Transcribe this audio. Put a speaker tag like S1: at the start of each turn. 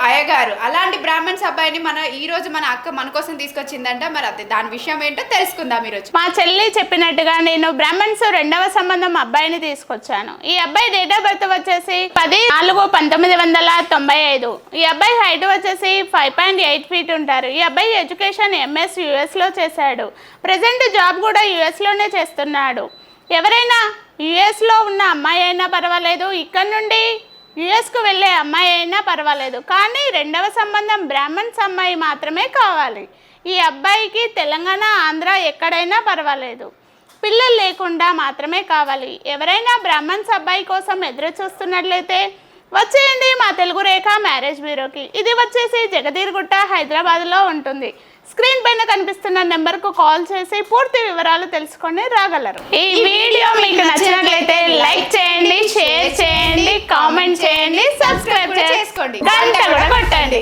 S1: అయ్యగారు. అలాంటి బ్రాహ్మణ్స్ అబ్బాయిని ఈ రోజు మన అక్క మన కోసం తీసుకొచ్చిందంట. మరి అది దాని విషయం ఏంటో తెలుసుకుందాం ఈరోజు.
S2: మా చెల్లి చెప్పినట్టుగా నేను బ్రాహ్మణ్స్ రెండవ సంబంధం అబ్బాయిని తీసుకొచ్చాను. ఈ అబ్బాయి డేట్ ఆఫ్ బర్త్ వచ్చేసి 10/4/1995. ఈ అబ్బాయి హైట్ వచ్చేసి 5.8 feet ఉంటారు. ఈ అబ్బాయి ఎడ్యుకేషన్ MS US లో చేశాడు. ప్రెసెంట్ జాబ్ కూడా US లోనే చేస్తున్నాడు. ఎవరైనా US లో ఉన్న అమ్మాయి అయినా పర్వాలేదు, ఇక్కడ నుండి యుఎస్కు వెళ్ళే అమ్మాయి అయినా పర్వాలేదు, కానీ రెండవ సంబంధం బ్రాహ్మణ్స్ అమ్మాయి మాత్రమే కావాలి. ఈ అబ్బాయికి తెలంగాణ ఆంధ్ర ఎక్కడైనా పర్వాలేదు, పిల్లలు లేకుండా మాత్రమే కావాలి. ఎవరైనా బ్రాహ్మణ్స్ అబ్బాయి కోసం ఎదురు చూస్తున్నట్లయితే వచ్చేయండి మా తెలుగు రేఖ మ్యారేజ్ బ్యూరోకి. ఇది వచ్చేసి జగదీర్గుట్ట హైదరాబాద్లో ఉంటుంది. స్క్రీన్ పైన కనిపిస్తున్న నెంబర్కు కాల్ చేసి పూర్తి వివరాలు తెలుసుకొని రాగలరు. ఈ వీడియో మీకు నచ్చినట్లయితే లైక్ చేయండి, షేర్ చేయండి, కామెంట్ చేయండి, సబ్స్క్రైబ్ చేసుకోండి, గంట కూడా కొట్టండి.